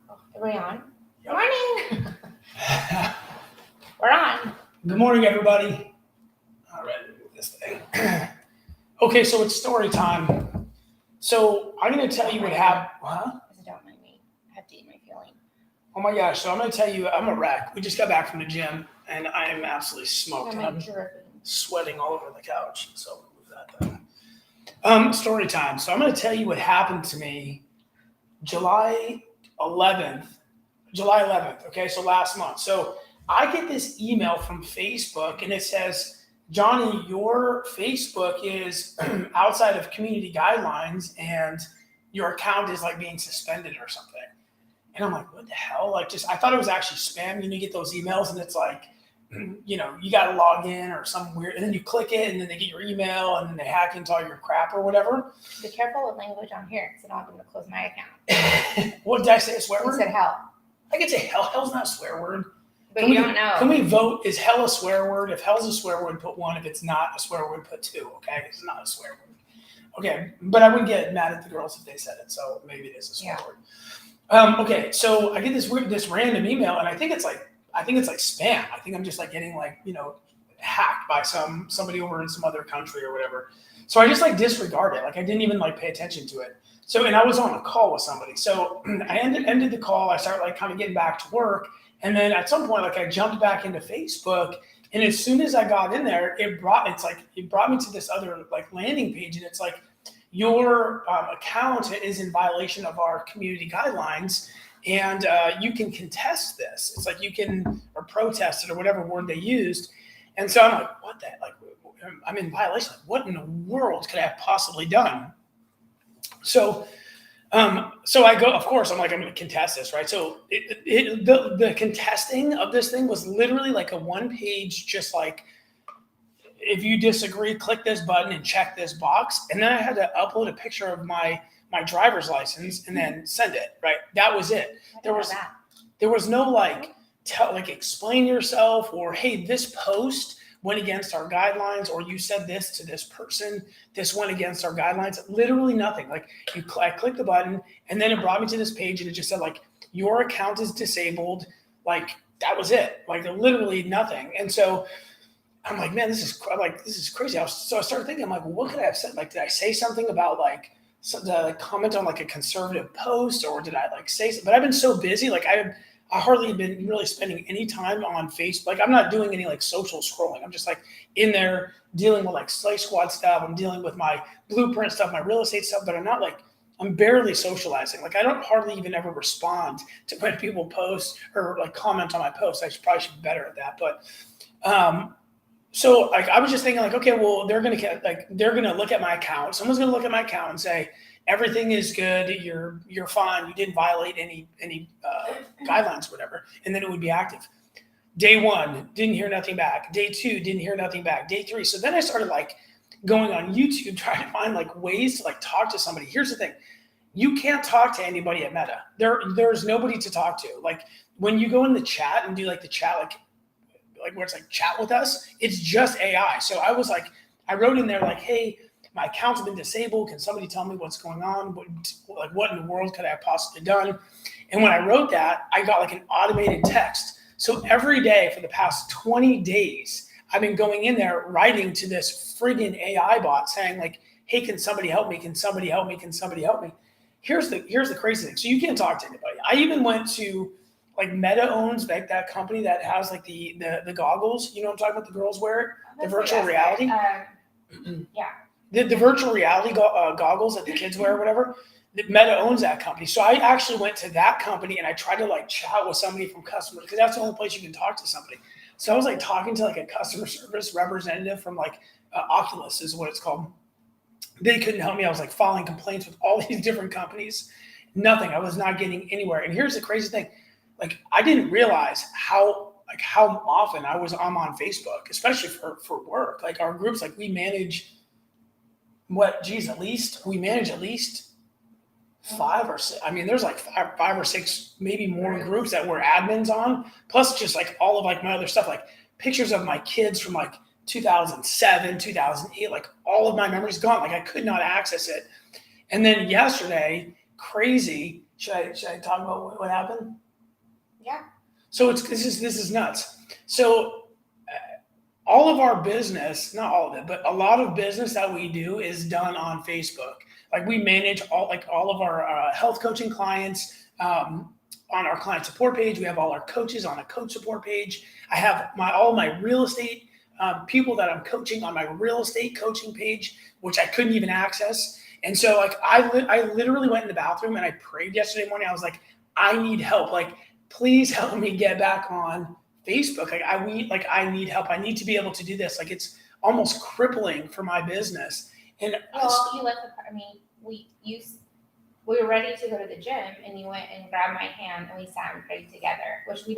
Are we on? Yep. Morning. We're on. Good morning, everybody. All right, move this thing. Okay, so it's story time. So I'm going to tell you what happened. Huh? Don't mind me. I have to eat my feeling. Oh my gosh! So I'm going to tell you, I'm a wreck. We just got back from the gym, and I am absolutely smoked. And I'm sweating all over the couch. So move that thing. Story time. So I'm going to tell you what happened to me July 11th. Okay, so last month. So I get this email from Facebook, and it says, Johnny, your Facebook is outside of community guidelines, and your account is like being suspended or something. And I'm like, what the hell? Like, I thought it was actually spam. You get those emails, and it's like, you got to log in or some weird, and then you click it, and then they get your email, and then they hack into all your crap or whatever. Be careful with language on here, because I don't want them to close my account. What did I say? A swear word? You said hell. I could say hell. Hell's not a swear word. But you don't know. Can we vote? Is hell a swear word? If hell's a swear word, put 1. If it's not a swear word, put 2. Okay, it's not a swear word. Okay, but I wouldn't get mad at the girls if they said it. So maybe it is a swear word. Okay, so I get this random email, and I think it's like spam. I think I'm just like getting hacked by somebody over in some other country or whatever. So I just disregard it. Like I didn't even pay attention to it. So, and I was on a call with somebody. So I ended the call. I started kind of getting back to work. And then at some point, I jumped back into Facebook. And as soon as I got in there, it brought me to this other landing page. And it's like, your account is in violation of our community guidelines. And you can contest this. It's like or protest it or whatever word they used. And so I'm like, what the heck? I'm in violation. What in the world could I have possibly done? So I go, of course, I'm going to contest this, right? So the contesting of this thing was literally a 1-page, just if you disagree, click this button and check this box. And then I had to upload a picture of my driver's license and then send it, right? That was it. There was no explain yourself or, hey, this post went against our guidelines, or you said this to this person, this went against our guidelines. Literally nothing. I clicked the button, and then it brought me to this page, and it just said your account is disabled. That was it. Literally nothing. And so I'm like, man, this is crazy. So I started thinking, I'm like, well, what could I have said? Did I say something about did I comment on a conservative post, or did I say something? But I've been so busy, I hardly been really spending any time on Facebook. I'm not doing any social scrolling. I'm just in there dealing with Slay Squad stuff. I'm dealing with my blueprint stuff, my real estate stuff, but I'm barely socializing. I don't hardly even ever respond to when people post or comment on my posts. I probably should be better at that. But so I was just thinking okay, well, they're gonna look at my account. Someone's gonna look at my account and say, everything is good. You're fine. You didn't violate any guidelines or whatever. And then it would be active. Day 1, didn't hear nothing back. Day 2, didn't hear nothing back. Day 3. So then I started going on YouTube, trying to find ways to talk to somebody. Here's the thing. You can't talk to anybody at Meta. There's nobody to talk to. When you go in the chat and do the chat, where it's chat with us, it's just AI. So I wrote in there hey, my account's been disabled. Can somebody tell me what's going on? What in the world could I have possibly done? And when I wrote that, I got an automated text. So every day for the past 20 days, I've been going in there writing to this friggin' AI bot saying hey, can somebody help me? Can somebody help me? Can somebody help me? Here's the crazy thing. So you can't talk to anybody. I even went to Meta owns that company that has the goggles. You know what I'm talking about? The girls wear it, the virtual reality. Yeah. The virtual reality goggles that the kids wear or whatever, Meta owns that company. So I actually went to that company and I tried to chat with somebody from customers, because that's the only place you can talk to somebody. So I was talking to a customer service representative from Oculus is what it's called. They couldn't help me. I was filing complaints with all these different companies. Nothing. I was not getting anywhere. And here's the crazy thing. I didn't realize how often I'm on Facebook, especially for work. Our groups, we manage we manage at least 5 or 6. I mean, there's 5 or 6, maybe more groups that we're admins on, plus just all of my other stuff, pictures of my kids from 2007, 2008, all of my memories gone. I could not access it. And then yesterday, crazy, Should I talk about what happened? Yeah. So this is nuts. So all of our business, not all of it, but a lot of business that we do is done on Facebook. Like we manage all of our health coaching clients on our client support page. We have all our coaches on a coach support page. I have all my real estate people that I'm coaching on my real estate coaching page, which I couldn't even access. And so like I literally went in the bathroom and I prayed yesterday morning. I was like, I need help. Like, please help me get back on Facebook. I need help. I need to be able to do this. Like it's almost crippling for my business. And well, we were ready to go to the gym, and you went and grabbed my hand, and we sat and prayed together, which we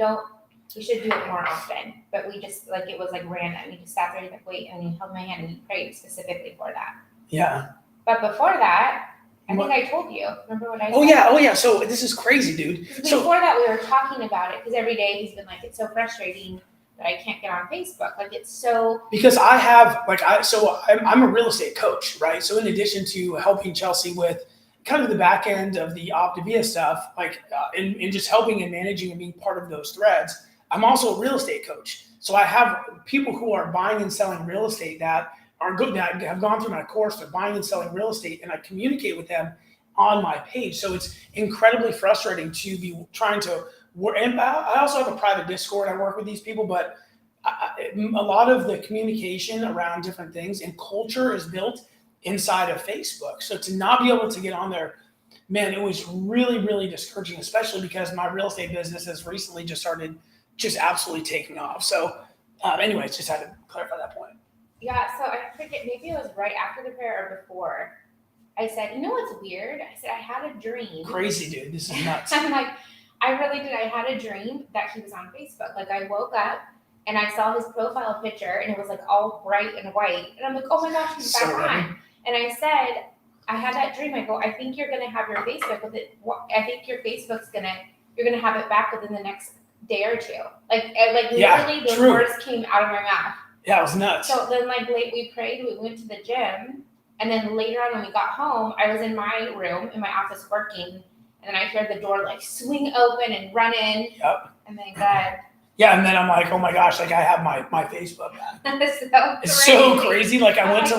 should do it more often, but we just, like, it was like random. You just sat there, you're like, wait, and you held my hand and you prayed specifically for that. Yeah. But before that, I think I told you. Remember what I said? Oh yeah. So this is crazy, dude. Before that, we were talking about it because every day he's been like, it's so frustrating that I can't get on Facebook. Like it's so. Because I have I'm a real estate coach, right? So in addition to helping Chelsea with kind of the back end of the Optavia stuff, and just helping and managing and being part of those threads, I'm also a real estate coach. So I have people who are buying and selling real estate that are good, that have gone through my course. They're buying and selling real estate, and I communicate with them on my page. So it's incredibly frustrating to be trying to work. And I also have a private Discord. I work with these people, but a lot of the communication around different things and culture is built inside of Facebook. So to not be able to get on there, man, it was really, really discouraging, especially because my real estate business has recently just started just absolutely taking off. So anyways, just had to clarify that point. Yeah, so I forget, maybe it was right after the prayer or before. I said, you know what's weird? I said, I had a dream. Crazy, dude. This is nuts. I'm like, I really did. I had a dream that he was on Facebook. Like I woke up and I saw his profile picture and it was like all bright and white. And I'm like, oh my gosh, he's back on. And I said, I had that dream. I go, I think you're going to have your Facebook with it. I think your Facebook's you're going to have it back within the next day or two. Literally those words came out of my mouth. Yeah, it was nuts. So then we prayed, we went to the gym. And then later on when we got home, I was in my room, in my office working. And then I heard the door swing open and run in. Yep. And then God. Yeah, and then I'm like, oh my gosh, I have my Facebook back. It's so crazy. I went to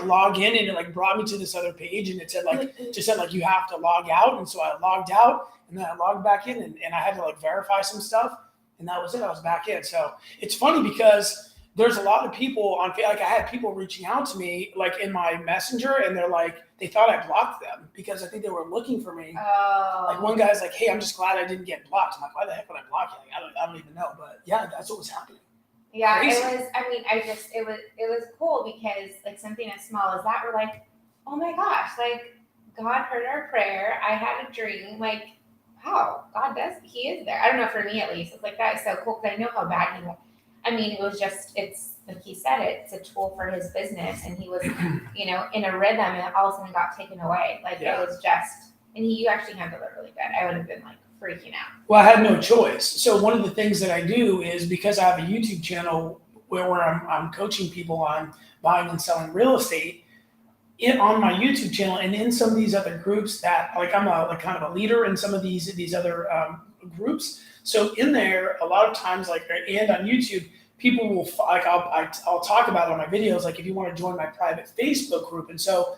log in and it brought me to this other page and it said you have to log out. And so I logged out and then I logged back in and I had to verify some stuff and that was it. I was back in. So it's funny because there's a lot of people I had people reaching out to me in my messenger and they're they thought I blocked them because I think they were looking for me. Oh. One guy's like, hey, I'm just glad I didn't get blocked. I'm like, why the heck would I block you? I don't even know. But yeah, that's what was happening. Yeah, Crazy. it was cool because something as small as that, we're oh my gosh, God heard our prayer. I had a dream. Wow, God he is there. I don't know, for me at least. It's that is so cool because I know how bad he was. It was it's like he said, it's a tool for his business, and he was, in a rhythm, and all of a sudden got taken away. It was just, and you actually handled it really good. I would have been freaking out. Well, I had no choice. So one of the things that I do is because I have a YouTube channel where I'm coaching people on buying and selling real estate on my YouTube channel and in some of these other groups that I'm kind of a leader in some of these other groups. So in there, a lot of times, and on YouTube, people will I'll talk about it on my videos. If you want to join my private Facebook group, and so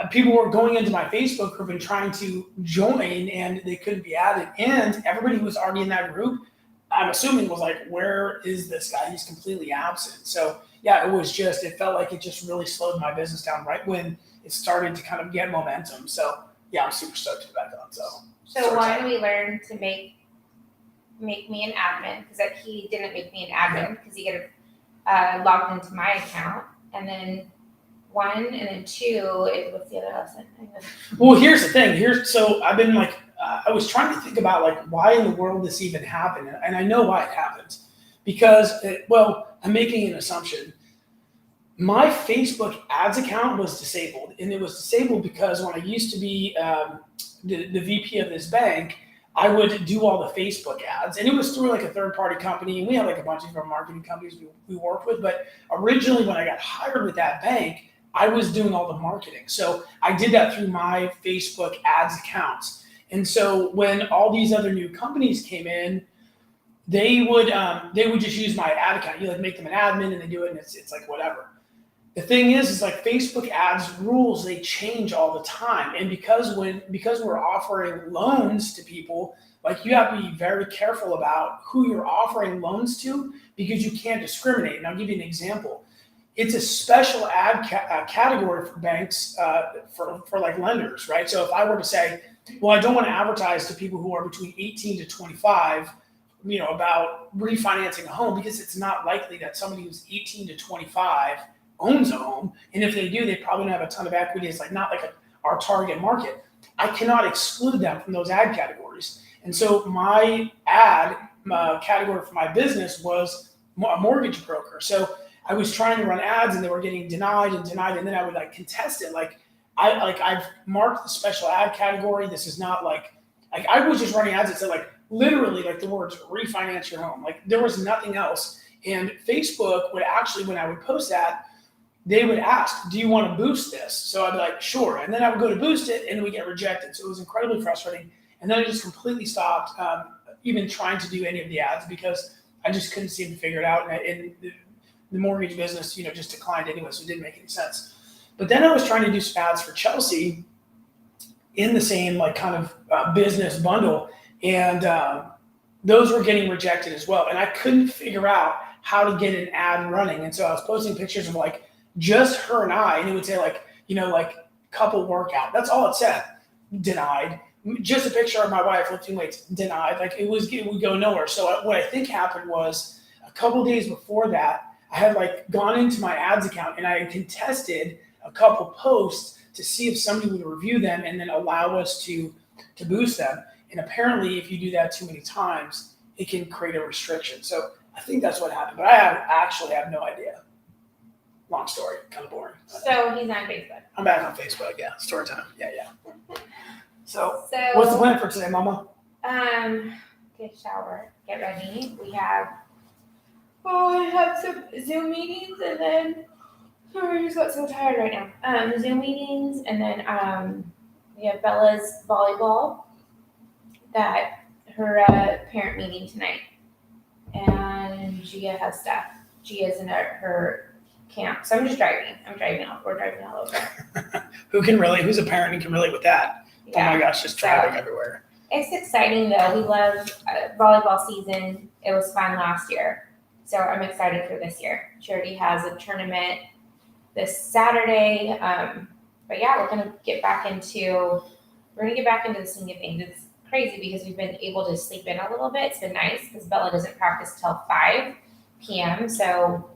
people were going into my Facebook group and trying to join, and they couldn't be added. And everybody who was already in that group, I'm assuming, was where is this guy? He's completely absent. So yeah, it felt like it just really slowed my business down right when it started to kind of get momentum. So yeah, I'm super stoked to be back on. So one, we learned to make me an admin because he didn't make me an admin because he got logged into my account. And then one, and then two, what's the other lesson? Well, here's the thing. So I've been I was trying to think about why in the world this even happened, and I know why it happened because I'm making an assumption. My Facebook ads account was disabled, and it was disabled because when I used to be the VP of this bank, I would do all the Facebook ads, and it was through a third-party company, and we had a bunch of different marketing companies we worked with. But originally, when I got hired with that bank, I was doing all the marketing, so I did that through my Facebook ads accounts. And so when all these other new companies came in, they would just use my ad account. You like make them an admin and they do it, and it's like whatever. The thing is like Facebook ads rules, they change all the time. And because we're offering loans to people, like you have to be very careful about who you're offering loans to, because you can't discriminate. And I'll give you an example. It's a special ad category for banks, for like lenders, right? So if I were to say, well, I don't want to advertise to people who are between 18 to 25, about refinancing a home, because it's not likely that somebody who's 18 to 25 owns a home. And if they do, they probably don't have a ton of equity. It's like not like our target market. I cannot exclude them from those ad categories. And so my ad category for my business was a mortgage broker. So I was trying to run ads and they were getting denied, and then I would like contest it. I've marked the special ad category. This is not like I was just running ads that said like literally like the words refinance your home. Like there was nothing else. And Facebook would actually, when I would post that, they would ask, do you want to boost this? So I'd be like, sure. And then I would go to boost it and it would get rejected. So it was incredibly frustrating. And then I just completely stopped even trying to do any of the ads, because I just couldn't seem to figure it out. And the mortgage business, just declined anyway, so it didn't make any sense. But then I was trying to do some ads for Chelsea in the same like kind of business bundle, and those were getting rejected as well. And I couldn't figure out how to get an ad running. And so I was posting pictures of like just her and I, and it would say like, like couple workout. That's all it said. Denied. Just a picture of my wife lifting weights. Denied. Like it would go nowhere. So what I think happened was a couple days before that, I had like gone into my ads account and I had contested a couple posts to see if somebody would review them and then allow us to boost them. And apparently if you do that too many times, it can create a restriction. So I think that's what happened, but I actually have no idea. Long story, kind of boring. So he's on Facebook. I'm back on Facebook, yeah. Story time, yeah. So what's the plan for today, Mama? Get a shower, get ready. I have some Zoom meetings, and then I just got so tired right now. Zoom meetings, and then we have Bella's volleyball, that her parent meeting tonight, and Gia has stuff. Gia's in her camp, so I'm just driving. We're driving all over. Who's a parent and can relate with that? Yeah. Oh my gosh, just traffic everywhere. It's exciting though. We love volleyball season. It was fun last year. So I'm excited for this year. Charity has a tournament this Saturday. But yeah, we're gonna get back into the swing of things. It's crazy because we've been able to sleep in a little bit. It's been nice because Bella doesn't practice till 5 p.m. So,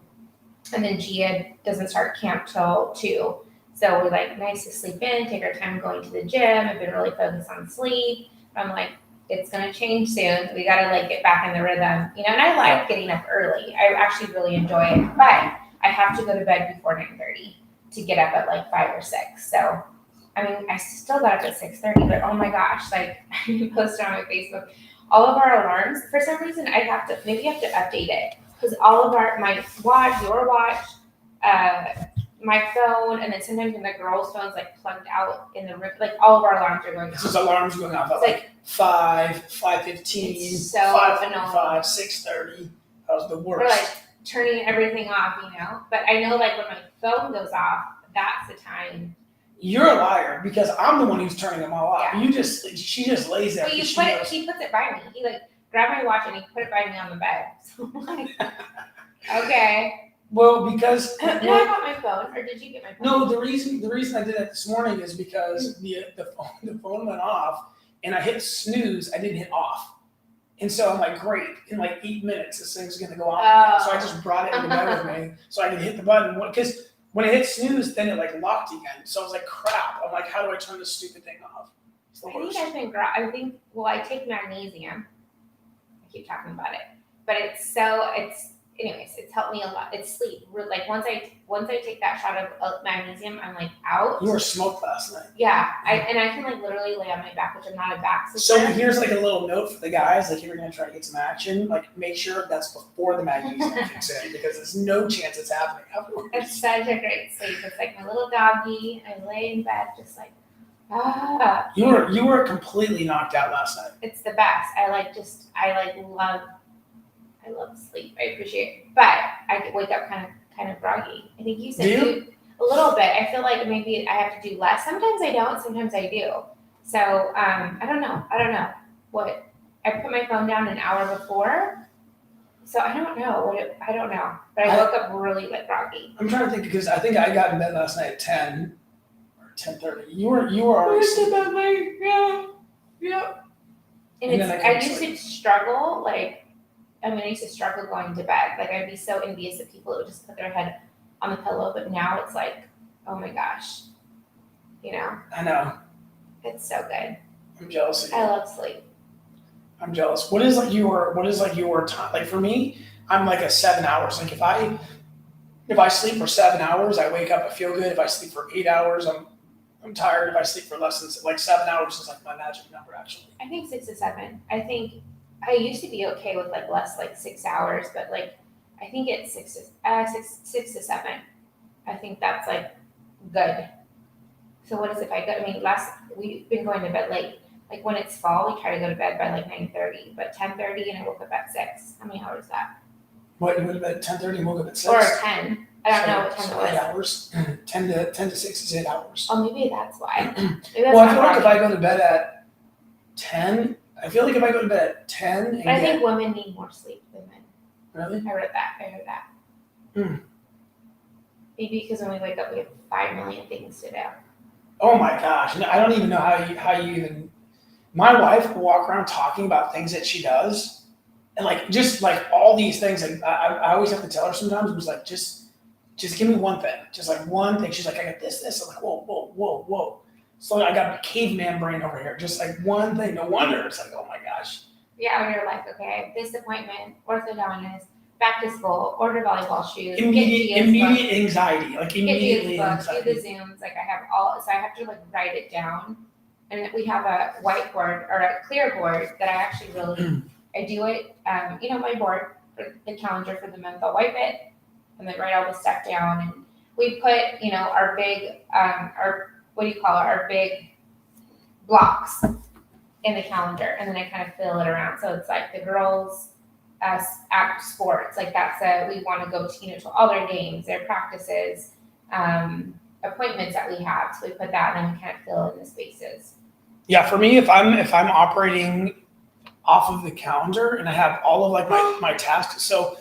and then Gia doesn't start camp till 2. So we're like, nice to sleep in, take our time going to the gym. I've been really focused on sleep. I'm like, it's gonna change soon. We gotta like get back in the rhythm, and I like getting up early. I actually really enjoy it, but I have to go to bed before 9:30 to get up at like 5 or 6. So, I mean, I still got up at 6:30, but oh my gosh, like I posted on my Facebook, all of our alarms, for some reason I have to update it, because all of my watch, your watch, my phone, and then sometimes when the girls' phone's like plugged out in the room, like all of our alarms are going off. So alarms going off at like 5, 5:15, so 5:45, 6:30. That was the worst. We're like turning everything off, But I know like when my phone goes off, that's the time. You're a liar, because I'm the one who's turning them all off. Yeah. She just lays there. But he puts it by me. He like grabbed my watch and he put it by me on the bed. So I'm like, okay. Well, because did I got my phone, or did you get my phone? No, the reason I did that this morning is because the phone went off and I hit snooze. I didn't hit off, and so I'm like, great, in like 8 minutes this thing's gonna go off. So I just brought it in the bed with me so I could hit the button, because when I hit snooze, then it like locked again. So I was like, crap. I'm like, how do I turn this stupid thing off? I take magnesium. I keep talking about it, but it's helped me a lot. It's sleep. Like once I take that shot of magnesium, I'm like out. You were smoked last night. Yeah, I can like literally lay on my back, which I'm not a back sister. So here's like a little note for the guys. Like if you're gonna try to get some action, like make sure that's before the magnesium kicks in, because there's no chance it's happening afterwards. It's such a great sleep. It's like my little doggy. I lay in bed just like You were completely knocked out last night. It's the best. I love sleep. I appreciate it. But I wake up kind of groggy. I think you said Do a little bit. I feel like maybe I have to do less. Sometimes I don't, sometimes I do. So I don't know what I put my phone down an hour before. So I don't know I don't know. But I woke up really like groggy. I'm trying to think because I think I got in bed last night at 10 or 10:30. You were already sleeping. Yeah. And I used to struggle, I used to struggle going to bed. Like, I'd be so envious of people that would just put their head on the pillow, but now it's like, oh my gosh, I know. it's so good. I'm jealous of you. I love sleep. I'm jealous. What is your time? Like for me, I'm like a 7 hours. Like if I sleep for 7 hours, I wake up, I feel good. If I sleep for 8 hours, I'm tired. If I sleep for less than 7 hours is like my magic number actually. I think 6 to 7. I think I used to be okay with like less, like 6 hours, but like I think it's 6 to 7. I think that's like good. So what is if I go? I mean, we've been going to bed late. Like when it's fall, we try to go to bed by like 9:30, but 10:30, and I woke up at 6. How many hours is that? What, you went to bed at 10:30 and woke up at 6? Or 10. I don't know what time it was. 8 hours. 10 to 6 is 8 hours. Oh, maybe that's why. Well, I feel like if I go to bed at 10, I feel like if I go to bed at 10 and I think women need more sleep than men. Really? I heard that. Hmm. Maybe because when we wake up, we have 5 million things to do. Oh my gosh. I don't even know how you even. My wife will walk around talking about things that she does. And just all these things. Like I always have to tell her sometimes, it was like, just give me one thing. Just like one thing. She's like, I got this. I'm like, whoa. So I got a caveman brain over here. Just like one thing. No wonder. It's like, oh my gosh. Yeah, when you're like, okay, I have this appointment, orthodontist, back to school, order volleyball shoes, Immediate anxiety. Like immediately anxiety. Do the Zooms. Like I have so I have to like write it down. And we have a whiteboard or a clear board that I actually really, I do it, my board for the calendar for the month, I'll wipe it and then write all the stuff down. And we put, our big, our big blocks in the calendar. And then I kind of fill it around. So it's like the girls' act sports. Like we want to go to all their games, their practices, appointments that we have. So we put that and then we kind of fill in the spaces. Yeah, for me, if I'm operating off of the calendar and I have all of my tasks. So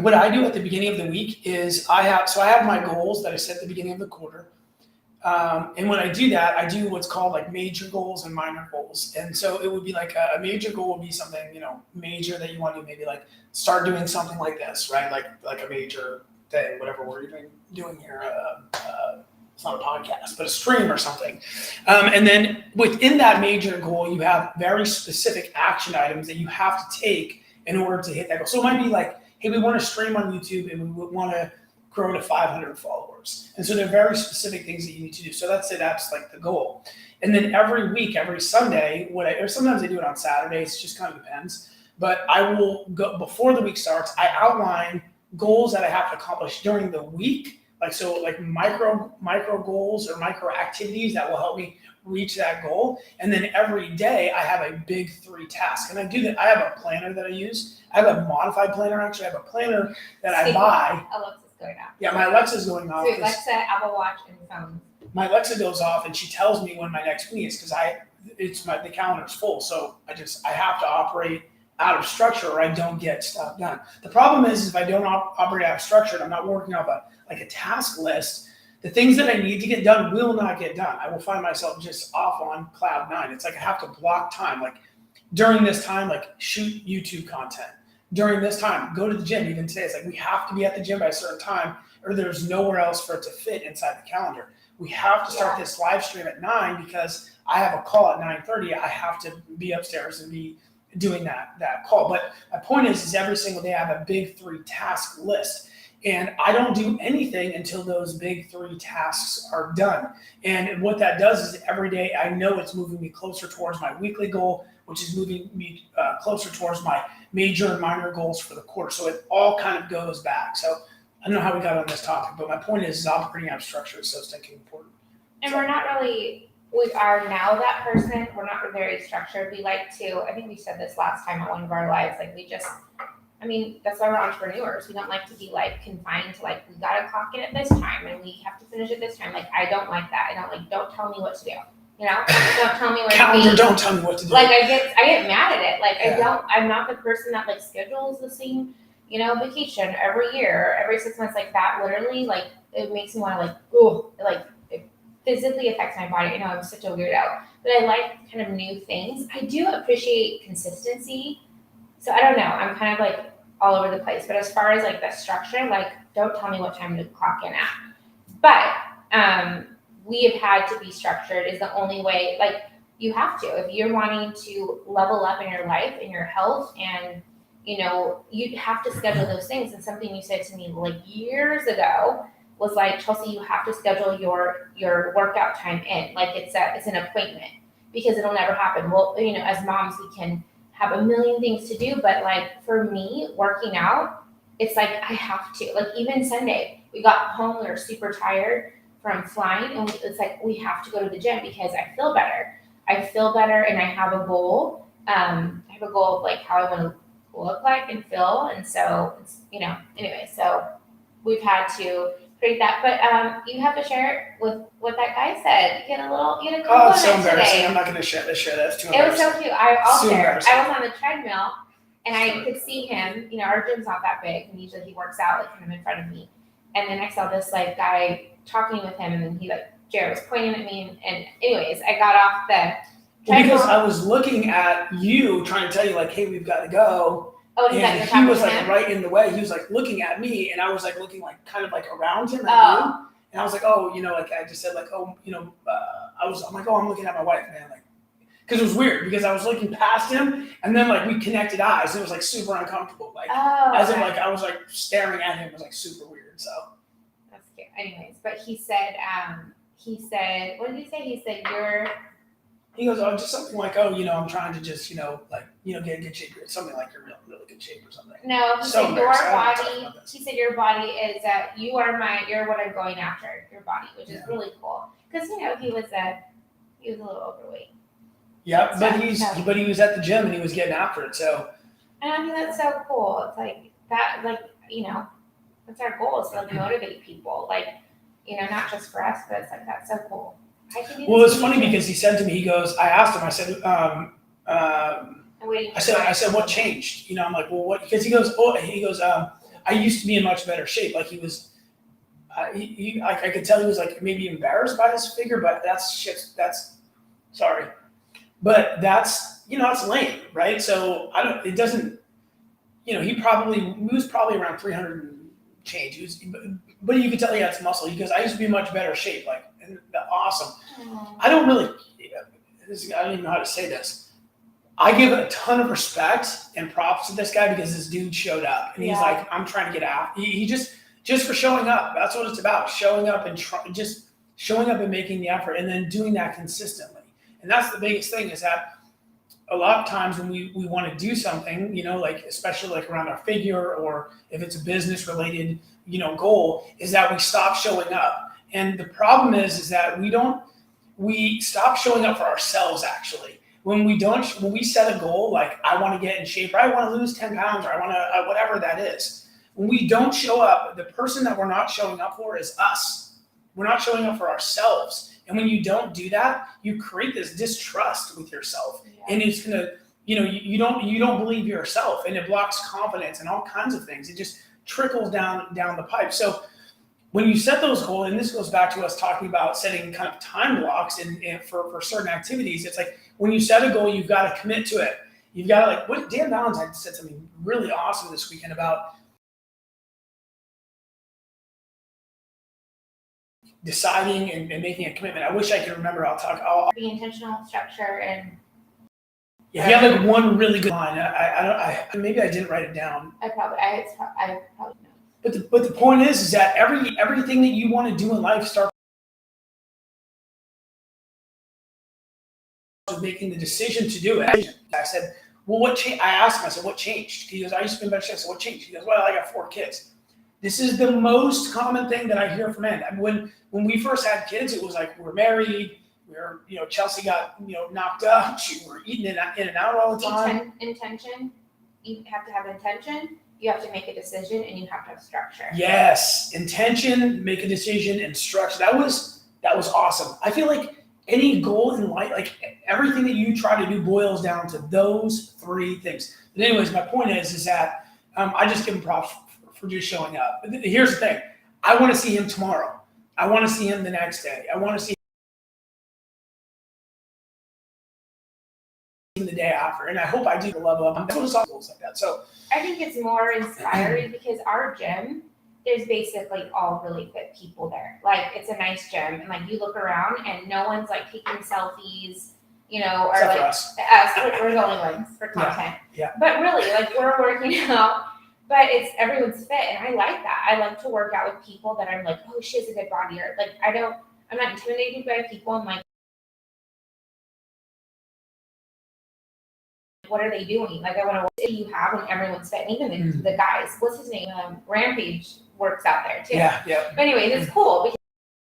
what I do at the beginning of the week is I have my goals that I set at the beginning of the quarter. And when I do that, I do what's called major goals and minor goals. And so it would be like a major goal would be something, major that you want to maybe start doing something like this, right? Like a major thing, whatever we're even doing here. It's not a podcast, but a stream or something. And then within that major goal, you have very specific action items that you have to take in order to hit that goal. So it might be like, hey, we want to stream on YouTube and we want to grow to 500 followers. And so they're very specific things that you need to do. So that's like the goal. And then every week, every Sunday, or sometimes I do it on Saturdays, it just kind of depends. But I will go before the week starts, I outline goals that I have to accomplish during the week. Micro goals or micro activities that will help me reach that goal. And then every day I have a big 3 task. And I do that. I have a planner that I use. I have a modified planner. Actually, I have a planner that I buy. Alexa's going off. Yeah, my Alexa's going off. So Alexa, Apple Watch, and phone. My Alexa goes off and she tells me when my next meeting is because the calendar's full. So I have to operate out of structure or I don't get stuff done. The problem is if I don't operate out of structure and I'm not working off a task list, the things that I need to get done will not get done. I will find myself just off on cloud 9. It's like I have to block time. Like during this time, shoot YouTube content. During this time, go to the gym. Even today, it's like we have to be at the gym by a certain time or there's nowhere else for it to fit inside the calendar. We have to start this live stream at 9 because I have a call at 9:30. I have to be upstairs and be doing that call. But my point is every single day I have a big 3 task list. And I don't do anything until those big 3 tasks are done. And what that does is every day I know it's moving me closer towards my weekly goal, which is moving me closer towards my major and minor goals for the quarter. So it all kind of goes back. So I don't know how we got on this topic, but my point is operating out of structure is so stinking important. And we're not really we are now that person. We're not very structured. We like to, I think we said this last time on one of our lives, like we just, I mean, that's why we're entrepreneurs. We don't like to be like confined to like, we gotta clock in at this time and we have to finish at this time. Like, I don't like that. I don't like, don't tell me what to do. You know, don't tell me where Calendar, to be. don't tell me what to do. Like I get mad at it. Like Yeah. I'm not the person that like schedules the same, you know, vacation every year, every 6 months, like that. Literally, like it makes me want to like, oh, like it physically affects my body. I know I'm such a weirdo, but I like kind of new things. I do appreciate consistency. So I don't know. I'm kind of like all over the place. But as far as like the structure, like don't tell me what time to clock in at. But we have had to be structured is the only way. Like you have to if you're wanting to level up in your life, in your health, and you know you have to schedule those things. And something you said to me like years ago was like, Chelsea, you have to schedule your workout time in. Like it's an appointment because it'll never happen. Well, you know, as moms, we can have a million things to do, but like for me, working out, it's like I have to. Like even Sunday, we got home, we were super tired from flying, and it's like we have to go to the gym because I feel better. I feel better, and I have a goal. I have a goal of like how I want to look like and feel, and so it's, you know. Anyway, so we've had to create that, but you have to share it with what that guy said. You get a compliment Oh, it's so embarrassing. today. I'm not going to share that. That's too It was embarrassing. so cute. I'll So share. embarrassing. I was on the treadmill and I could see him. You know, our gym's not that big, and usually he works out like kind of in front of me. And then I saw this like guy talking with him, and then he like Jared was pointing at me, and anyways, I got off the treadmill. Because I was looking at you, trying to tell you like, hey, we've got to go. Oh, and And he was like right in the way. He was like looking at me, and I was like looking like kind of like around him at you. And I was like, oh, you know, like I just said like, oh, you know, I'm like, oh, I'm looking at my wife, man, like, because it was weird because I was looking past him, and then like we connected eyes, and it was like super uncomfortable, like as if like I was like staring at him. It was like super weird. So that's cute. Anyways, but he said, what did he say? He said he goes, oh, just something like, oh, you know, I'm trying to just, you know, like, you know, get in good shape, something like you're really good shape or something. No, he So said your embarrassing. I don't wanna talk body. about this. He said your body is you're what I'm going after. Your body, which is really cool. Because you know he was a little overweight. Yeah, but he was at the gym and he was getting after it. So And I think that's so cool. It's like that, like you know, that's our goal is to like motivate people, like you know, not just for us, but it's like that's so cool. well, it's funny because he said to me, he goes, I asked him, I said, I said, what changed? You know, I'm like, well, what? Because he goes, I used to be in much better shape. Like he was, I could tell he was like maybe embarrassed by his figure, but sorry, but that's, you know, it's lame, right? So it doesn't, you know, he was probably around 300 and change. But you could tell he had some muscle. He goes, I used to be in much better shape, like, and awesome. I don't even know how to say this. I give a ton of respect and props to this guy because this dude showed up and he's like, I'm trying to get out. He just for showing up. That's what it's about. Showing up and just showing up and making the effort and then doing that consistently. And that's the biggest thing is that a lot of times when we want to do something, you know, like especially like around our figure or if it's a business related, you know, goal is that we stop showing up. And the problem is that we stop showing up for ourselves actually. When we set a goal, like I want to get in shape, or I want to lose 10 pounds, or I want to, whatever that is. When we don't show up, the person that we're not showing up for is us. We're not showing up for ourselves. And when you don't do that, you create this distrust with yourself. And it's going to, you know, you don't believe yourself, and it blocks confidence and all kinds of things. It just trickles down the pipe. So when you set those goals, and this goes back to us talking about setting kind of time blocks for certain activities, it's like when you set a goal, you've got to commit to it. You've got to what Dan Valentine said something really awesome this weekend about deciding and making a commitment. I wish I could remember. I'll be intentional, structure, and yeah, he had like one really good line. I maybe I didn't write it down. I probably know. But the point is that everything that you want to do in life starts with making the decision to do it. I said, well, what changed? I asked him, I said, what changed? He goes, I used to be in better shape. I said, what changed? He goes, well, I got 4 kids. This is the most common thing that I hear from men. I mean, when we first had kids, it was like we're married, Chelsea got, knocked up. She were eating in and out all the time. Intention. You have to have intention. You have to make a decision, and you have to have structure. Yes, intention, make a decision, and structure. That was awesome. I feel like any goal in life, like everything that you try to do, boils down to those three things. But anyways, my point is that I just give him props for just showing up. Here's the thing: I want to see him tomorrow. I want to see him the next day. I want to see him the day after, and I hope I do the level up. That's what it's all goals like that. So I think it's more inspiring because our gym, there's basically all really fit people there. Like, it's a nice gym, and like you look around and no one's like taking selfies, or except like for us. we're the only ones for content. Yeah. But really, like, we're working out, but everyone's fit, and I like that. I like to work out with people that I'm like, oh, she has a good body, or like I'm not intimidated by people. I'm like, what are they doing? Like, I want to. What do you have when everyone's fit? And even the guys. What's his name? Rampage works out there too. Yeah. But anyways, it's cool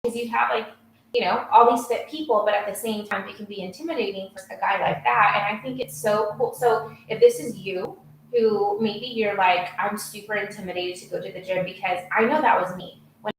because you have all these fit people, but at the same time, it can be intimidating for a guy like that. And I think it's so cool. So if this is you, who maybe you're like, I'm super intimidated to go to the gym, because I know that was me. When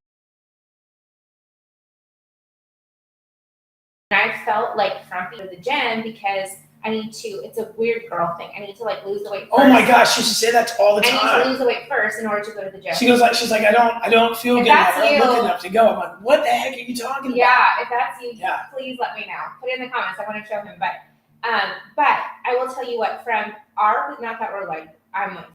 I felt like frumpy to the gym because it's a weird girl thing. I need to lose the weight first. Oh my gosh, she used to say that all the time. I need to lose the weight first in order to go to the gym. She's like, I don't feel good enough. I don't look enough to go. I'm like, what the heck are you talking about? Yeah, if that's you, please let me know. Put it in the comments. I want to show him. But I will tell you what, from not that we're like, I'm like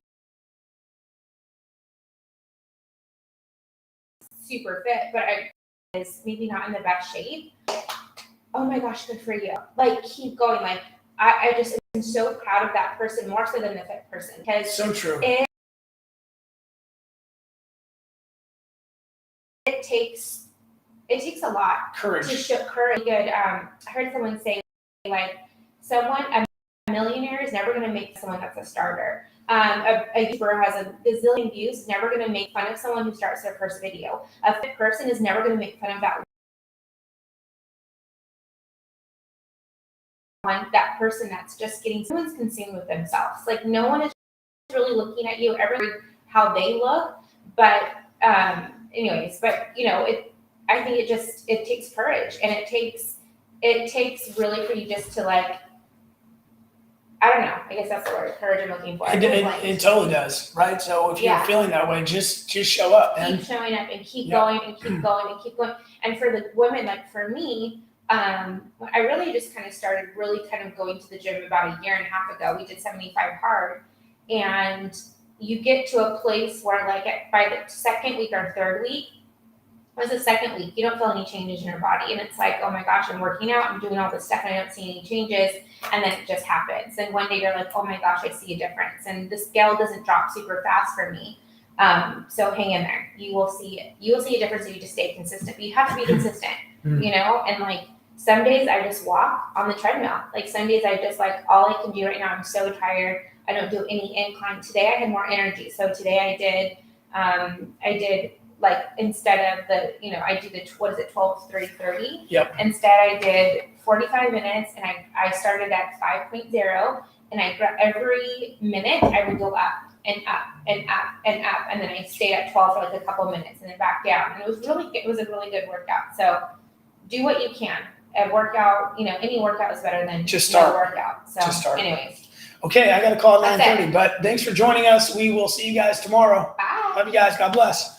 super fit, but I is maybe not in the best shape. Oh my gosh, good for you. Like, keep going. Like, I just am so proud of that person, more so than the fit person. Because so true. It takes a lot. Courage. To show courage. Good. I heard someone say, like, a millionaire is never going to make someone that's a starter. A YouTuber has a gazillion views, never going to make fun of someone who starts their first video. A fit person is never going to make fun of that person that's just someone's consumed with themselves. Like, no one is really looking at you, how they look. But anyways, I think it takes courage, and it takes really for you just to like, I don't know. I guess that's the word, courage I'm looking for. It totally does, right? So if you're feeling that way, just show up, man. Keep showing up and keep going and keep going and keep going. And for the women, like for me, I really just kind of started going to the gym about a year and a half ago. We did 75 hard, and you get to a place where by the second week or third week, was the second week, you don't feel any changes in your body. And it's like, oh my gosh, I'm working out, I'm doing all this stuff, and I don't see any changes. And then it just happens. And one day you're like, oh my gosh, I see a difference. And the scale doesn't drop super fast for me. So hang in there. You will see it. You will see a difference if you just stay consistent. But you have to be consistent, and some days I just walk on the treadmill. Like, some days I just all I can do right now, I'm so tired. I don't do any incline. Today I had more energy. So today I did instead of I do the 12 3:30. Yep. Instead I did 45 minutes, and I started at 5.0, and every minute I would go up and up and up and up, and then I stayed at 12 for a couple minutes and then back down. And it was a really good workout. So do what you can. A workout, any workout is better than just start. No workout. So just start. Anyways. Okay, I got to call at 9:30, but thanks for joining us. We will see you guys tomorrow. Bye. Love you guys. God bless.